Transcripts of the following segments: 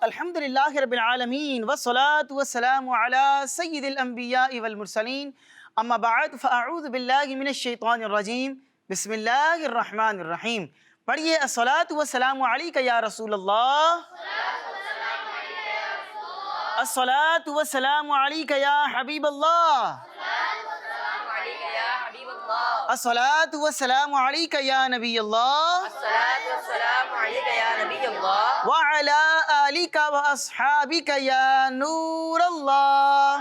الحمدللہ رب العالمین والصلاة والسلام علی سید الانبیاء والمرسلین اما بعد فاعوذ باللہ من الشیطان الرجیم بسم اللہ الرحمن الرحیم۔ پڑھیے الصلاة والسلام علیک یا رسول اللہ، الصلاة والسلام علیک یا حبیب اللہ، الصلاة والسلام علیک یا نبی اللہ، وعلی آلک واصحابک یا نور اللہ۔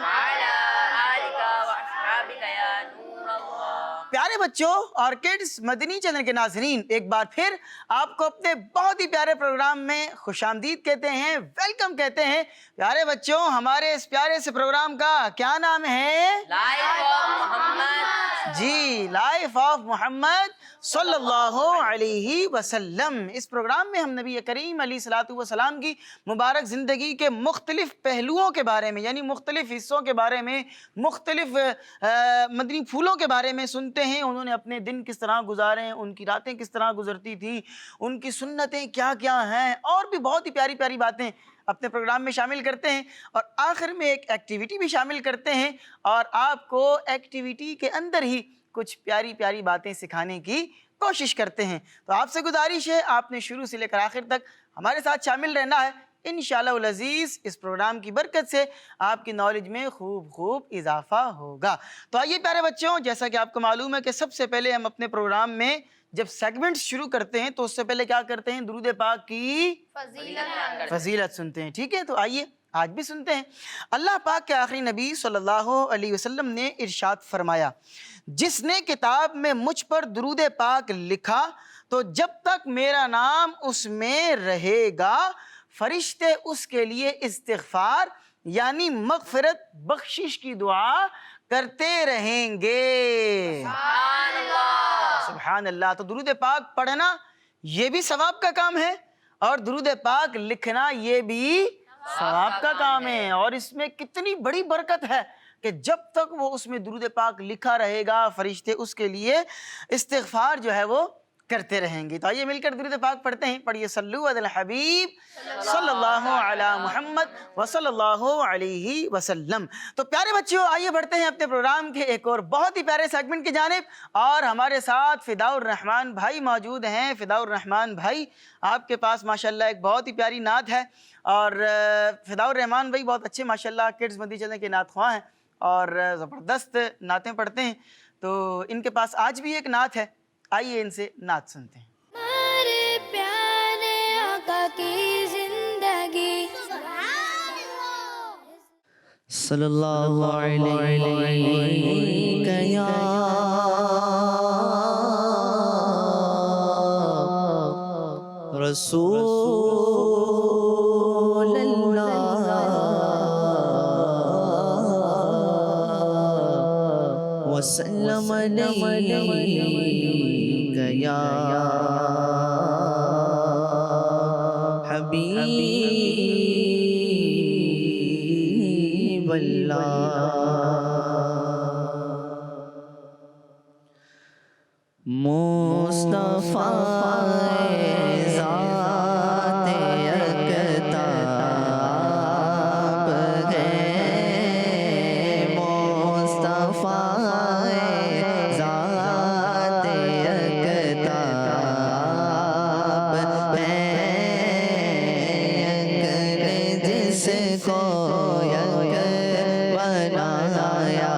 پیارے بچوں اور کڈز مدنی چینل کے ناظرین، ایک بار پھر آپ کو اپنے بہت ہی پیارے پروگرام میں خوش آمدید کہتے ہیں، ویلکم کہتے ہیں۔ پیارے بچوں، ہمارے اس پیارے سے پروگرام کا کیا نام ہے؟ Life of Muhammad. جی، لائف آف محمد صلی اللہ علیہ وسلم۔ اس پروگرام میں ہم نبی کریم علیہ الصلوۃ والسلام کی مبارک زندگی کے مختلف پہلوؤں کے بارے میں، یعنی مختلف حصوں کے بارے میں، مختلف مدنی پھولوں کے بارے میں سنتے ہیں۔ انہوں نے اپنے دن کس طرح گزارے ہیں، ان کی راتیں کس طرح گزرتی تھیں، ان کی سنتیں کیا کیا ہیں، اور بھی بہت ہی پیاری پیاری باتیں اپنے پروگرام میں شامل کرتے ہیں، اور آخر میں ایک ایکٹیویٹی بھی شامل کرتے ہیں، اور آپ کو ایکٹیویٹی کے اندر ہی کچھ پیاری پیاری باتیں سکھانے کی کوشش کرتے ہیں۔ تو آپ سے گزارش ہے، آپ نے شروع سے لے کر آخر تک ہمارے ساتھ شامل رہنا ہے۔ انشاءاللہ العزیز اس پروگرام کی برکت سے آپ کی نالج میں خوب اضافہ ہوگا۔ تو آئیے پیارے بچوں، جیسا کہ آپ کو معلوم ہے کہ سب سے پہلے ہم اپنے پروگرام میں جب سیگمنٹ شروع کرتے ہیں تو اس سے پہلے کیا کرتے ہیں؟ درود پاک کی فضیلت سنتے ہیں، ٹھیک ہے؟ تو آئیے آج بھی سنتے ہیں۔ اللہ پاک کے آخری نبی صلی اللہ علیہ وسلم نے ارشاد فرمایا، جس نے کتاب میں مجھ پر درود پاک لکھا تو جب تک میرا نام اس میں رہے گا فرشتے اس کے لیے استغفار یعنی مغفرت بخشش کی دعا کرتے رہیں گے۔ سبحان اللہ، سبحان اللہ۔ تو درود پاک پڑھنا یہ بھی ثواب کا کام ہے، اور درود پاک لکھنا یہ بھی ثواب کا کام ہے، اور اس میں کتنی بڑی برکت ہے کہ جب تک وہ اس میں درود پاک لکھا رہے گا فرشتے اس کے لیے استغفار جو ہے وہ کرتے رہیں گے۔ تو آئیے مل کر درود پاک پڑھتے ہیں۔ پڑھیے صلو علی الحبیب صلی اللہ علی محمد وصلی اللہ علیہ وسلم۔ تو پیارے بچوں، آئیے بڑھتے ہیں اپنے پروگرام کے ایک اور بہت ہی پیارے سیگمنٹ کی جانب، اور ہمارے ساتھ فداء الرحمان بھائی موجود ہیں۔ فداء الرحمان بھائی، آپ کے پاس ماشاءاللہ ایک بہت ہی پیاری نعت ہے، اور فداء الرحمان بھائی بہت اچھے ماشاءاللہ کڈز مدنی چینل کے نعت خواں ہیں اور زبردست نعتیں پڑھتے ہیں۔ تو ان کے پاس آج بھی ایک نعت ہے، آئیے ان سے نعت سنتے ہیں۔ ہمارے پیارے آقا کی زندگی صلی اللہ علیہ یا رسول اللہ وسلم علیک یا حبیب اللہ۔ مصطفیٰ ذات اقتاب ہے، مصطفیٰ ذات اقتاب ہے، جس کو یک بنایا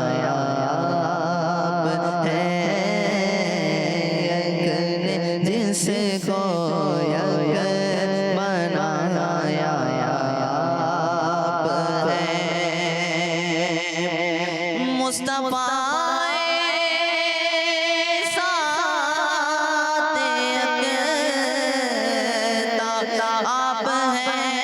آپ ہے، جس کو یک بنایا آپ ہے۔ مصطفیٰ ساتھ اقتاب آپ ہیں،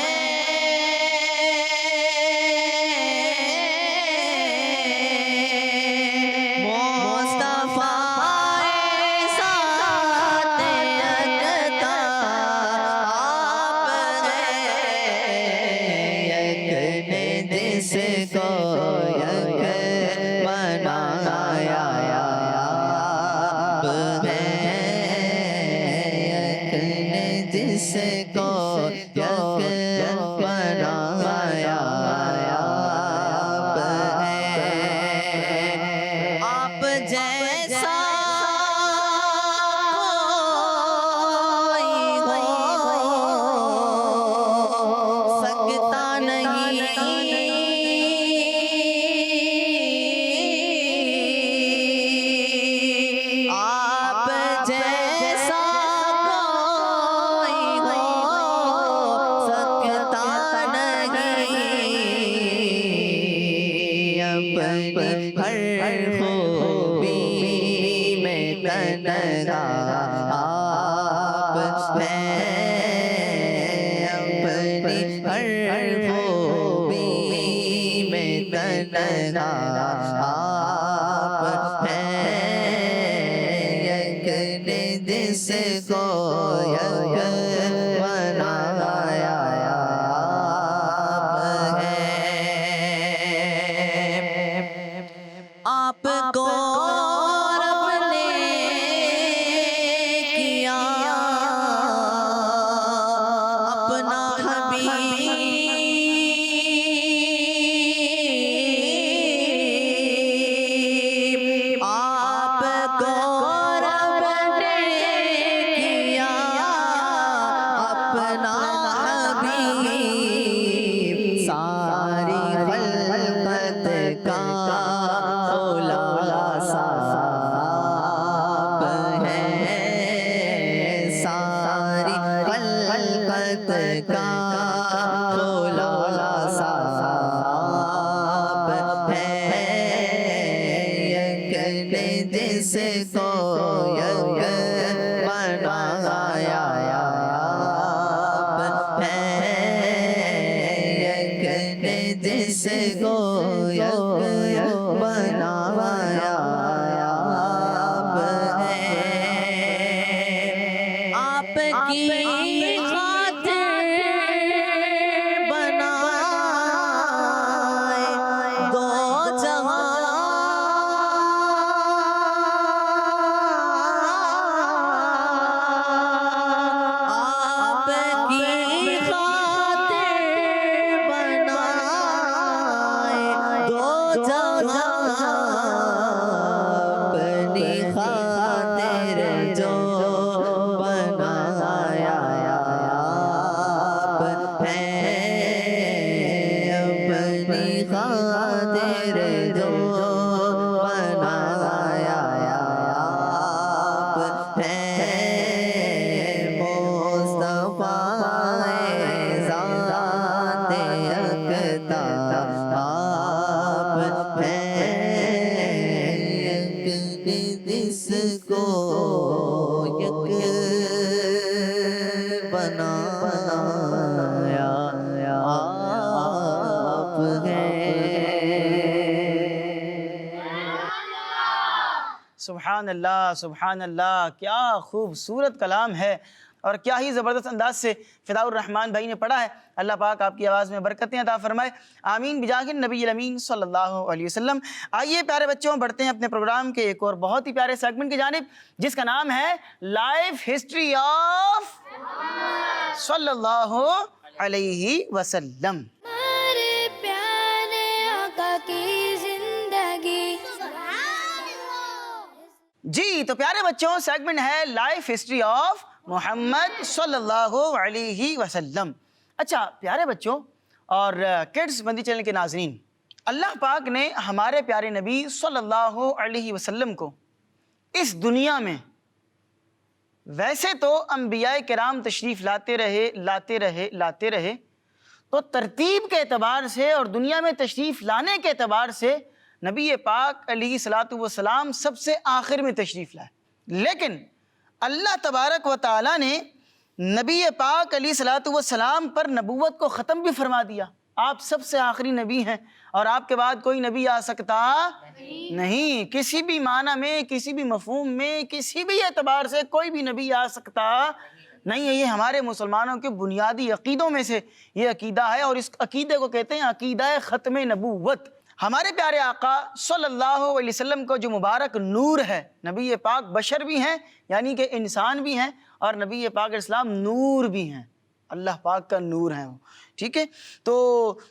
مصطفیٰ ساتھ اقتاب آپ ہیں، یک نے جس کو یک بنایا آپ ہیں، یک نے جس کو یک بنایا ہے اپنی ہر خوبی میں تنہا آپ ہیں یک نے جس کو یک بنایا آپ ہیں آپ کو رب نے کیا اپنا حبیب آپ کو رب نے کیا اپنا حبیب ساری خلقت کا خلاصہ آپ ہیں ساری خلقت کا خلاصہ آپ ہیں یک نے جس کو یک بنایا آپ ہیں یک نے جس کو یک بنایا آپ ہیں آپ کی خاطر بنائے دو جہاں آپ کی خاطر بنائے دو جہاں اپنی خاطر جو بنایا آپ ہیں اپنی خاطر جو بنایا آپ ہیں مصطفیٰ ذات یکتا آپ ہیں یک نے جس کو یک بنایا آپ ہیں سبحان اللہ، کیا خوبصورت کلام ہے اور کیا ہی زبردست انداز سے فداء الرحمان بھائی نے پڑھا ہے۔ اللہ پاک آپ کی آواز میں برکتیں عطا فرمائے، آمین بجاہ النبی الامین صلی اللہ علیہ وسلم۔ آئیے پیارے بچوں بڑھتے ہیں اپنے پروگرام کے ایک اور بہت ہی پیارے سیگمنٹ کی جانب، جس کا نام ہے لائف ہسٹری آف صلی اللہ علیہ وسلم۔ ہمارے پیارے آقا کی زندگی جی تو پیارے بچوں سیگمنٹ ہے لائف ہسٹری آف محمد صلی اللہ علیہ وسلم۔ اچھا پیارے بچوں اور کڈز مدنی چینل کے ناظرین، اللہ پاک نے ہمارے پیارے نبی صلی اللہ علیہ وسلم کو اس دنیا میں، ویسے تو انبیاء کرام تشریف لاتے رہے تو ترتیب کے اعتبار سے اور دنیا میں تشریف لانے کے اعتبار سے نبی پاک علیہ الصلاۃ والسلام سب سے آخر میں تشریف لائے، لیکن اللہ تبارک و تعالیٰ نے نبی پاک علیہ الصلاۃ والسلام پر نبوت کو ختم بھی فرما دیا۔ آپ سب سے آخری نبی ہیں اور آپ کے بعد کوئی نبی آ سکتا نہیں، کسی بھی معنی میں، کسی بھی مفہوم میں، کسی بھی اعتبار سے کوئی بھی نبی آ سکتا نہیں ہے۔ یہ ہمارے مسلمانوں کے بنیادی عقیدوں میں سے یہ عقیدہ ہے اور اس عقیدے کو کہتے ہیں عقیدہ ختم نبوت۔ ہمارے پیارے آقا صلی اللہ علیہ وسلم کو جو مبارک نور ہے، نبی پاک بشر بھی ہیں یعنی کہ انسان بھی ہیں اور نبی پاک علیہ السلام نور بھی ہیں، اللہ پاک کا نور ہے وہ، ٹھیک ہے۔ تو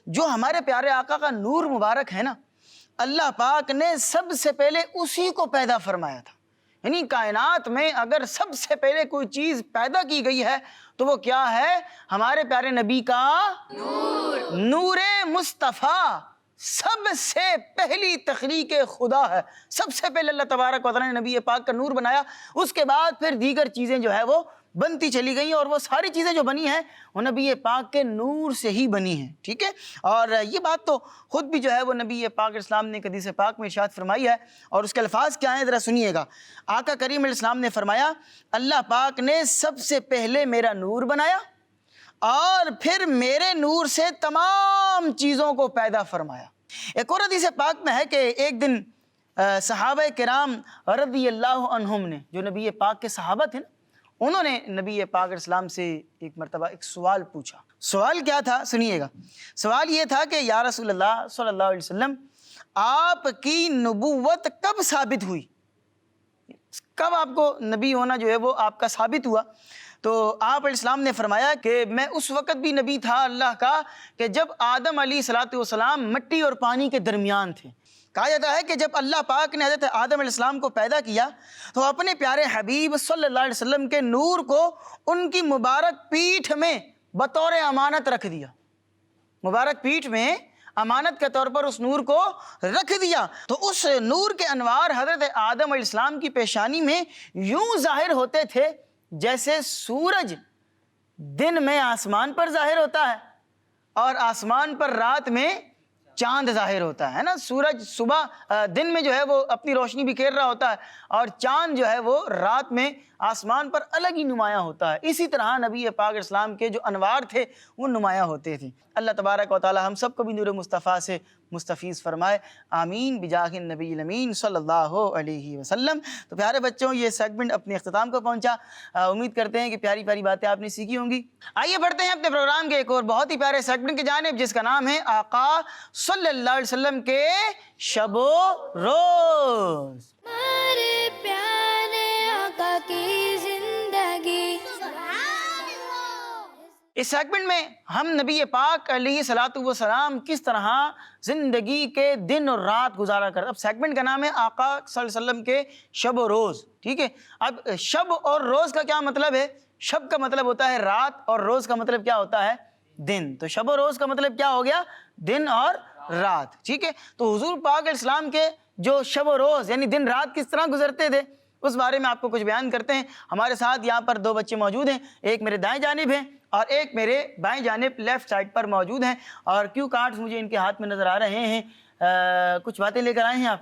جو ہمارے پیارے آقا کا نور مبارک ہے نا، اللہ پاک نے سب سے پہلے اسی کو پیدا فرمایا تھا۔ یعنی کائنات میں اگر سب سے پہلے کوئی چیز پیدا کی گئی ہے تو وہ کیا ہے؟ ہمارے پیارے نبی کا نور مصطفیٰ سب سے پہلی تخلیق خدا ہے۔ سب سے پہلے اللہ تبارک و تعالیٰ نے نبی پاک کا نور بنایا، اس کے بعد پھر دیگر چیزیں جو ہے وہ بنتی چلی گئی اور وہ ساری چیزیں جو بنی ہیں وہ نبی پاک کے نور سے ہی بنی ہیں، ٹھیک ہے۔ اور یہ بات تو خود بھی جو ہے وہ نبی پاک اسلام نے حدیث پاک میں ارشاد فرمائی ہے، اور اس کے الفاظ کیا ہیں ذرا سنیے گا۔ آقا کریم علیہ السلام نے فرمایا، اللہ پاک نے سب سے پہلے میرا نور بنایا اور پھر میرے نور سے تمام چیزوں کو پیدا فرمایا۔ ایک اور حدیث پاک میں ہے کہ ایک دن صحابہ کرام رضی اللہ عنہم نے، جو نبی پاک کے صحابہ تھے نا، انہوں نے نبی پاک علیہ السلام سے ایک مرتبہ ایک سوال پوچھا۔ سوال کیا تھا سنیے گا۔ سوال یہ تھا کہ یا رسول اللہ صلی اللہ علیہ وسلم، آپ کی نبوت کب ثابت ہوئی؟ کب آپ کو نبی ہونا جو ہے وہ آپ کا ثابت ہوا؟ تو آپ علیہ السلام نے فرمایا کہ میں اس وقت بھی نبی تھا اللہ کا کہ جب آدم علیہ الصلوۃ والسلام مٹی اور پانی کے درمیان تھے۔ کہا جاتا ہے کہ جب اللہ پاک نے حضرت آدم علیہ السلام کو پیدا کیا تو اپنے پیارے حبیب صلی اللہ علیہ وسلم کے نور کو ان کی مبارک پیٹھ میں بطور امانت رکھ دیا۔ مبارک پیٹھ میں امانت کے طور پر اس نور کو رکھ دیا، تو اس نور کے انوار حضرت آدم علیہ السلام کی پیشانی میں یوں ظاہر ہوتے تھے جیسے سورج دن میں آسمان پر ظاہر ہوتا ہے اور آسمان پر رات میں چاند ظاہر ہوتا ہے نا۔ سورج صبح دن میں جو ہے وہ اپنی روشنی بکھیر رہا ہوتا ہے اور چاند جو ہے وہ رات میں آسمان پر الگ ہی نمایاں ہوتا ہے۔ اسی طرح نبی پاک اسلام کے جو انوار تھے وہ نمایاں ہوتے تھے۔ اللہ تبارک و تعالی ہم سب کو بھی نور مصطفیٰ سے مستفیض فرمائے، آمین بجاہ النبی الامین صلی اللہ علیہ وسلم۔ تو پیارے بچوں، یہ سیگمنٹ اپنے اختتام کو پہنچا۔ امید کرتے ہیں کہ پیاری پیاری باتیں آپ نے سیکھی ہوں گی۔ آئیے بڑھتے ہیں اپنے پروگرام کے ایک اور بہت ہی پیارے سیگمنٹ کی جانب، جس کا نام ہے آقا صلی اللہ علیہ وسلم کے شب و روز۔ ہمارے پیارے آقا کی زندگی۔ اس سیگمنٹ میں ہم نبی پاک علیہ الصلوۃ والسلام کس طرح زندگی کے دن اور رات گزارا کرتے۔ اب سیگمنٹ کا نام ہے آقا صلی اللہ علیہ وسلم کے شب و روز، ٹھیک ہے۔ اب شب اور روز کا کیا مطلب ہے؟ شب کا مطلب ہوتا ہے رات اور روز کا مطلب کیا ہوتا ہے؟ دن۔ تو شب و روز کا مطلب کیا ہو گیا؟ دن اور رات، ٹھیک ہے۔ تو حضور پاک علیہ السلام کے جو شب و روز یعنی دن رات کس طرح گزرتے تھے اس بارے میں آپ کو کچھ بیان کرتے ہیں۔ ہمارے ساتھ یہاں پر دو بچے موجود ہیں، ایک میرے دائیں جانب ہیں اور ایک میرے بائیں جانب لیفٹ سائڈ پر موجود ہیں، اور کیو کارڈز مجھے ان کے ہاتھ میں نظر آ رہے ہیں۔ کچھ باتیں لے کر آئے ہیں، آپ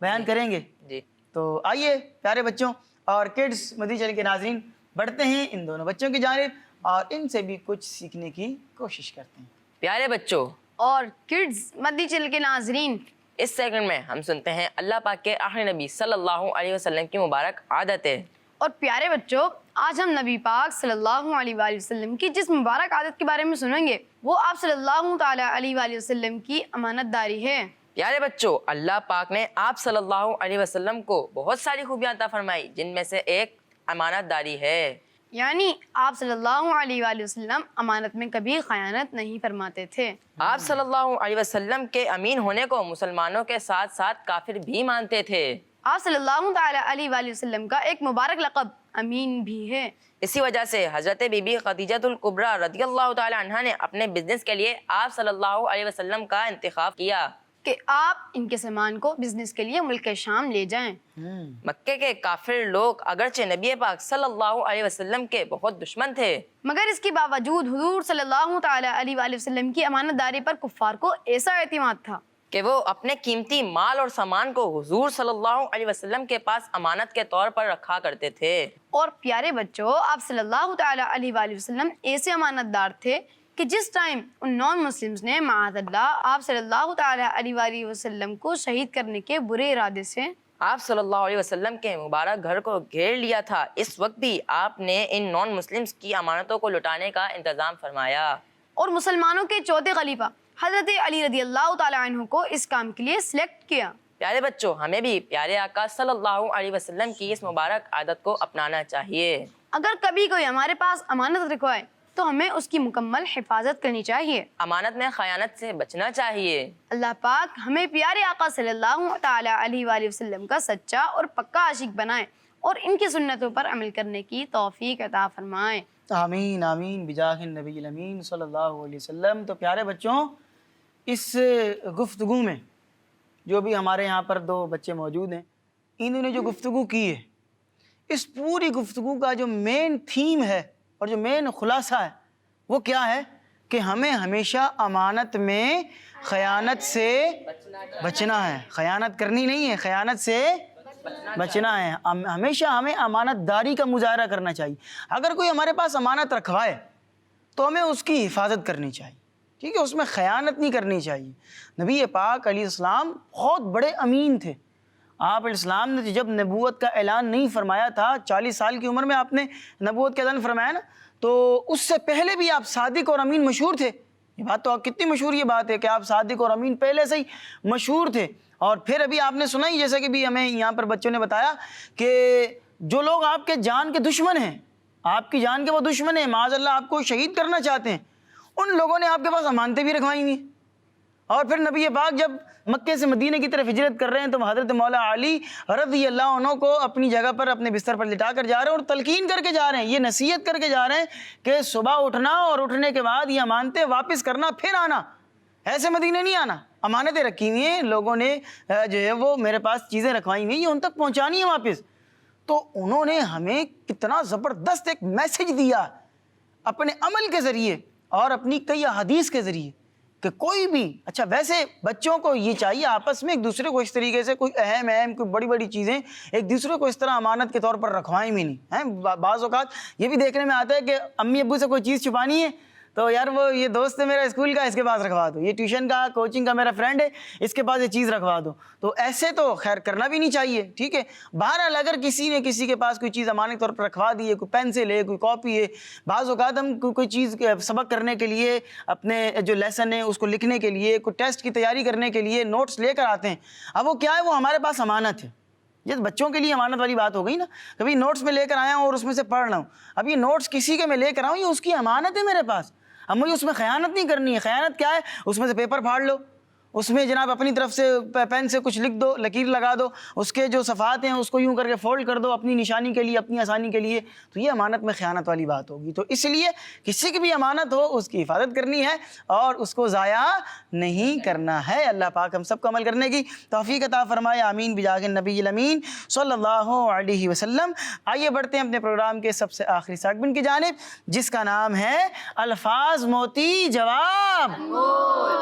بیان کریں گے؟ جی تو آئیے پیارے بچوں اور کڈز مدنی چینل کے ناظرین، بڑھتے ہیں ان دونوں بچوں کی جانب اور ان سے بھی کچھ سیکھنے کی کوشش کرتے ہیں۔ پیارے بچوں اور کڈز مدنی چینل کے ناظرین، اس سیکنڈ میں ہم سنتے ہیں اللہ پاک کے آخری نبی صلی اللہ علیہ وسلم کی مبارک عادتیں۔ اور پیارے بچوں، آج ہم نبی پاک صلی اللہ علیہ وآلہ وسلم کی جس مبارک عادت کے بارے میں سنیں گے وہ آپ صلی اللہ تعالیٰ علیہ وآلہ وسلم کی امانت داری ہے۔ پیارے بچوں، اللہ پاک نے آپ صلی اللہ علیہ وسلم کو بہت ساری خوبیاں عطا فرمائی، جن میں سے ایک امانت داری ہے۔ یعنی آپ صلی اللہ علیہ وآلہ وسلم امانت میں کبھی خیانت نہیں فرماتے تھے۔ آپ صلی اللہ علیہ وسلم کے امین ہونے کو مسلمانوں کے ساتھ ساتھ کافر بھی مانتے تھے۔ آپ صلی اللہ تعالیٰ علیہ وآلہ وسلم کا ایک مبارک لقب امین بھی ہے۔ اسی وجہ سے حضرت بی بی خدیجہ الکبریٰ رضی اللہ تعالی عنہا نے اپنے بزنس کے لیے آپ صلی اللہ علیہ وسلم کا انتخاب کیا کہ آپ ان کے سامان کو بزنس کے لیے ملک شام لے جائیں۔ مکے کے کافر لوگ اگرچہ نبی پاک صلی اللہ علیہ وسلم کے بہت دشمن تھے، مگر اس کے باوجود حضور صلی اللہ تعالیٰ علیہ وآلہ وسلم کی امانت داری پر کفار کو ایسا اعتماد تھا کہ وہ اپنے قیمتی مال اور سامان کو حضور صلی اللہ علیہ وسلم کے پاس امانت کے طور پر رکھا کرتے تھے۔ اور پیارے بچوں، آپ صلی اللہ تعالیٰ علیہ وآلہ وسلم ایسے امانت دار تھے کہ جس ٹائم ان نان مسلمز نے معاذ اللہ آپ صلی اللہ تعالیٰ علیہ وآلہ وسلم کو شہید کرنے کے برے ارادے سے آپ صلی اللہ علیہ وسلم کے مبارک گھر کو گھیر لیا تھا، اس وقت بھی آپ نے ان نان مسلمز کی امانتوں کو لٹانے کا انتظام فرمایا۔ اور مسلمانوں کے چوتھے خلیفہ حضرت علی رضی اللہ تعالیٰ عنہ کو اس کام کے لیے سلیکٹ کیا۔ پیارے بچوں، ہمیں بھی پیارے آقا صلی اللہ علیہ وسلم کی اس مبارک عادت کو اپنانا چاہیے۔ اگر کبھی کوئی ہمارے پاس امانت رکھوائے تو ہمیں اس کی مکمل حفاظت کرنی چاہیے۔ امانت میں خیانت سے بچنا چاہیے۔ اللہ پاک ہمیں پیارے آقا صلی اللہ تعالیٰ علیہ وآلہ وسلم کا سچا اور پکا عاشق بنائے اور ان کی سنتوں پر عمل کرنے کی توفیق عطا فرمائے۔ آمین آمین بجاہ النبی الامین صلی اللہ علیہ وسلم۔ تو پیارے بچوں، اس گفتگو میں جو بھی ہمارے یہاں پر دو بچے موجود ہیں، انہوں نے جو گفتگو کی ہے اس پوری گفتگو کا جو مین تھیم ہے اور جو مین خلاصہ ہے وہ کیا ہے کہ ہمیں ہمیشہ امانت میں خیانت سے بچنا ہے. خیانت کرنی نہیں ہے, خیانت سے بچنا ہے. ہمیشہ ہمیں امانت داری کا مظاہرہ کرنا چاہیے. اگر کوئی ہمارے پاس امانت رکھوائے تو ہمیں اس کی حفاظت کرنی چاہیے, ٹھیک ہے, اس میں خیانت نہیں کرنی چاہیے. نبی پاک علیہ السلام بہت بڑے امین تھے. آپ علیہ السلام نے جب نبوت کا اعلان نہیں فرمایا تھا, 40 سال کی عمر میں آپ نے نبوت کا اعلان فرمایا نا, تو اس سے پہلے بھی آپ صادق اور امین مشہور تھے. یہ بات تو کتنی مشہور یہ بات ہے کہ آپ صادق اور امین پہلے سے ہی مشہور تھے. اور پھر ابھی آپ نے سنا ہی, جیسا کہ بھی ہمیں یہاں پر بچوں نے بتایا کہ جو لوگ آپ کے جان کے دشمن ہیں, آپ کی جان کے وہ دشمن ہیں, معاذ اللہ آپ کو شہید کرنا چاہتے ہیں, ان لوگوں نے آپ کے پاس امانتیں بھی رکھوائی ہوئی. اور پھر نبی پاک جب مکے سے مدینہ کی طرف ہجرت کر رہے ہیں تو حضرت مولا علی رضی اللہ عنہ کو اپنی جگہ پر اپنے بستر پر لٹا کر جا رہے ہیں اور تلقین کر کے جا رہے ہیں, یہ نصیحت کر کے جا رہے ہیں کہ صبح اٹھنا اور اٹھنے کے بعد یہ امانتیں واپس کرنا, پھر آنا, ایسے مدینہ نہیں آنا. امانتیں رکھی ہوئی ہیں لوگوں نے, جو ہے وہ میرے پاس چیزیں رکھوائی ہوئی ہیں, یہ ان تک پہنچانی ہے واپس. تو انہوں نے ہمیں کتنا زبردست ایک میسج دیا اپنے عمل کے ذریعے اور اپنی کئی احادیث کے ذریعے کہ کوئی بھی, اچھا ویسے بچوں کو یہ چاہیے آپس میں ایک دوسرے کو اس طریقے سے کوئی اہم کوئی بڑی بڑی چیزیں ایک دوسرے کو اس طرح امانت کے طور پر رکھوائیں بھی نہیں ہیں. بعض اوقات یہ بھی دیکھنے میں آتا ہے کہ امی ابو سے کوئی چیز چھپانی ہے تو یار وہ یہ دوست ہے میرا اسکول کا, اس کے پاس رکھوا دو, یہ ٹیوشن کا کوچنگ کا میرا فرینڈ ہے, اس کے پاس یہ چیز رکھوا دو. تو ایسے تو خیر کرنا بھی نہیں چاہیے, ٹھیک ہے. بہرحال اگر کسی نے کسی کے پاس کوئی چیز امانت کے طور پر رکھوا دی ہے, کوئی پینسل ہے, کوئی کاپی ہے, بعض اوقات ہم کوئی چیز سبق کرنے کے لیے, اپنے جو لیسن ہے اس کو لکھنے کے لیے, کوئی ٹیسٹ کی تیاری کرنے کے لیے نوٹس لے کر آتے ہیں. اب وہ کیا ہے, وہ ہمارے پاس امانت ہے. یہ بچوں کے لیے امانت والی بات ہو گئی نا, کبھی نوٹس میں لے کر آیا ہوں اور اس میں سے پڑھ رہا ہوں, اب یہ نوٹس کسی کے میں لے کر آؤں, یہ اس کی امانت ہے میرے پاس, اب مجھے اس میں خیانت نہیں کرنی ہے. خیانت کیا ہے, اس میں سے پیپر پھاڑ لو, اس میں جناب اپنی طرف سے پین سے کچھ لکھ دو, لکیر لگا دو, اس کے جو صفحات ہیں اس کو یوں کر کے فولڈ کر دو اپنی نشانی کے لیے, اپنی آسانی کے لیے. تو یہ امانت میں خیانت والی بات ہوگی. تو اس لیے کسی کی بھی امانت ہو اس کی حفاظت کرنی ہے اور اس کو ضائع نہیں کرنا ہے. اللہ پاک ہم سب کو عمل کرنے کی توفیق عطا فرمائے, آمین بجاہ النبی الامین صلی اللہ علیہ وسلم. آئیے بڑھتے ہیں اپنے پروگرام کے سب سے آخری سیگمنٹ کی جانب, جس کا نام ہے الفاظ موتی جواب.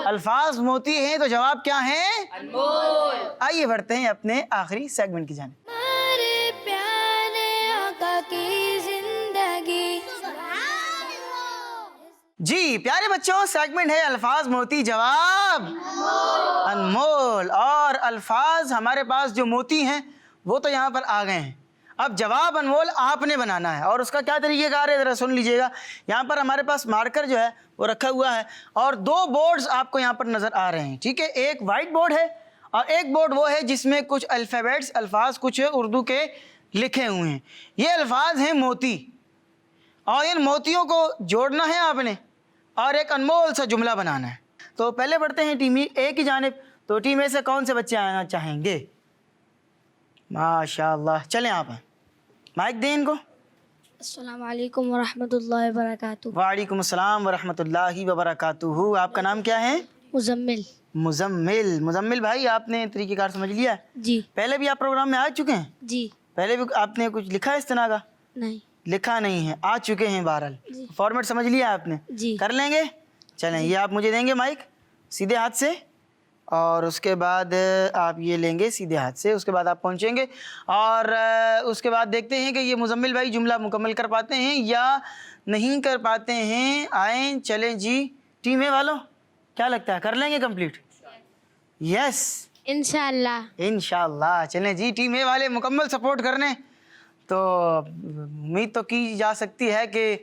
الفاظ موتی ہیں تو جواب کیا ہیں؟ انمول. آئیے بڑھتے ہیں اپنے آخری سیگمنٹ کی جانب. ہمارے پیارے آقا کی زندگی. جی پیارے بچوں, سیگمنٹ ہے الفاظ موتی جواب انمول. اور الفاظ ہمارے پاس جو موتی ہیں وہ تو یہاں پر آ گئے ہیں. اب جواب انمول آپ نے بنانا ہے, اور اس کا کیا طریقہ کار ہے ذرا سن لیجئے گا. یہاں پر ہمارے پاس مارکر جو ہے وہ رکھا ہوا ہے اور 2 بورڈز آپ کو یہاں پر نظر آ رہے ہیں, ٹھیک ہے. ایک وائٹ بورڈ ہے اور ایک بورڈ وہ ہے جس میں کچھ الفابیٹس, الفاظ کچھ اردو کے لکھے ہوئے ہیں. یہ الفاظ ہیں موتی, اور ان موتیوں کو جوڑنا ہے آپ نے اور ایک انمول سا جملہ بنانا ہے. تو پہلے بڑھتے ہیں ٹیم اے کی جانب. تو ٹیم اے سے کون سے بچے آنا چاہیں گے؟ ماشاء اللہ, چلیں آپ ہیں, مائک دیں ان کو. السلام علیکم ورحمۃ اللہ وبرکاتہ. وعلیکم السلام ورحمۃ اللہ وبرکاتہ. آپ کا نام کیا ہے؟ مزمل. مزمل. مزمل بھائی, آپ نے طریقہ کار سمجھ لیا؟ جی. پہلے بھی آپ پروگرام میں آ چکے ہیں؟ جی. پہلے بھی آپ نے کچھ لکھا ہے استنا کا؟ نہیں. لکھا نہیں ہے, آ چکے ہیں بہرحال. جی. فارمیٹ سمجھ لیا آپ نے؟ جی. کر لیں گے. چلیں یہ آپ مجھے دیں گے مائک سیدھے ہاتھ سے, اور اس کے بعد آپ یہ لیں گے سیدھے ہاتھ سے, اس کے بعد آپ پہنچیں گے اور اس کے بعد دیکھتے ہیں کہ یہ مزمل بھائی جملہ مکمل کر پاتے ہیں یا نہیں کر پاتے ہیں. آئیں چلیں جی, ٹیم اے والوں کیا لگتا ہے کر لیں گے کمپلیٹ؟ یس انشاءاللہ. انشاءاللہ. چلیں جی, ٹیم اے والے مکمل سپورٹ کرنے. تو امید تو کی جا سکتی ہے کہ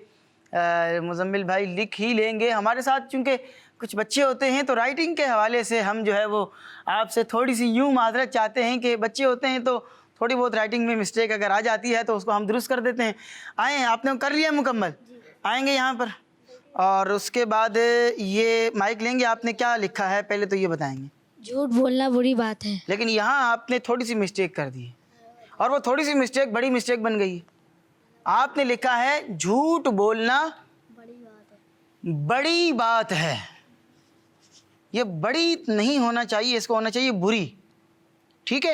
مزمل بھائی لکھ ہی لیں گے. ہمارے ساتھ چونکہ کچھ بچے ہوتے ہیں تو رائٹنگ کے حوالے سے ہم جو ہے وہ آپ سے تھوڑی سی یوں معذرت چاہتے ہیں کہ بچے ہوتے ہیں تو تھوڑی بہت رائٹنگ میں مسٹیک اگر آ جاتی ہے تو اس کو ہم درست کر دیتے ہیں. آئیں, آپ نے کر لیا مکمل؟ آئیں گے یہاں پر اور اس کے بعد یہ مائک لیں گے. آپ نے کیا لکھا ہے پہلے تو یہ بتائیں گے؟ جھوٹ بولنا بری بات ہے. لیکن یہاں آپ نے تھوڑی سی مسٹیک کر دی ہے اور وہ تھوڑی سی مسٹیک بڑی مسٹیک بن گئی ہے. آپ نے لکھا ہے جھوٹ بولنا بڑی بات ہے. یہ بڑی نہیں ہونا چاہیے, اس کو ہونا چاہیے بری, ٹھیک ہے.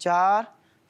4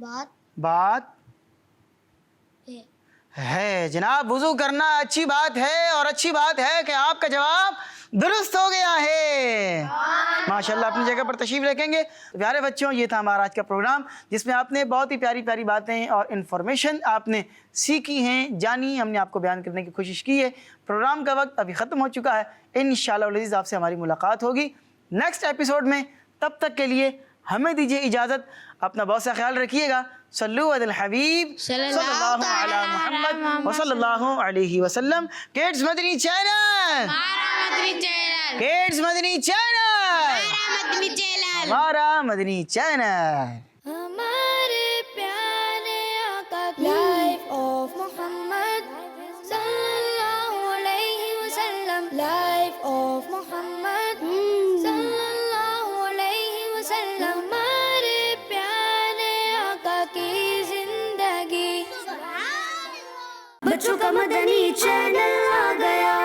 بات ہے جناب، وضو کرنا اچھی بات ہے، اور اچھی بات ہے کہ آپ کا جواب درست ہو گیا ہے، ماشاءاللہ اپنی جگہ پر تشریف رکھیں گے۔ تو پیارے بچوں، یہ تھا ہمارا آج کا پروگرام، جس میں آپ نے بہت ہی پیاری پیاری باتیں اور انفارمیشن آپ نے سیکھی ہیں، جانی، ہم نے آپ کو بیان کرنے کی کوشش کی ہے۔ پروگرام کا وقت ابھی ختم ہو چکا ہے، انشاءاللہ العزیز آپ سے ہماری ملاقات ہوگی نیکسٹ ایپیسوڈ میں۔ تب تک کے لیے ہمیں دیجیے اجازت، اپنا بہت سا خیال رکھیے گا۔ صلو علی الحبیب صلی اللہ علی محمد وصلی اللہ علیہ وسلم۔ کڈز مدنی چینل، کڈز مدنی چینل، ہمارا مدنی چینل۔ ہمارے پیارے آقا کی لائف آف محمد صلی اللہ علیہ وسلم، لائف آف محمد صلی اللہ علیہ وسلم، ہمارے پیارے آقا کی زندگی۔ بچوں کا مدنی چینل آ گیا۔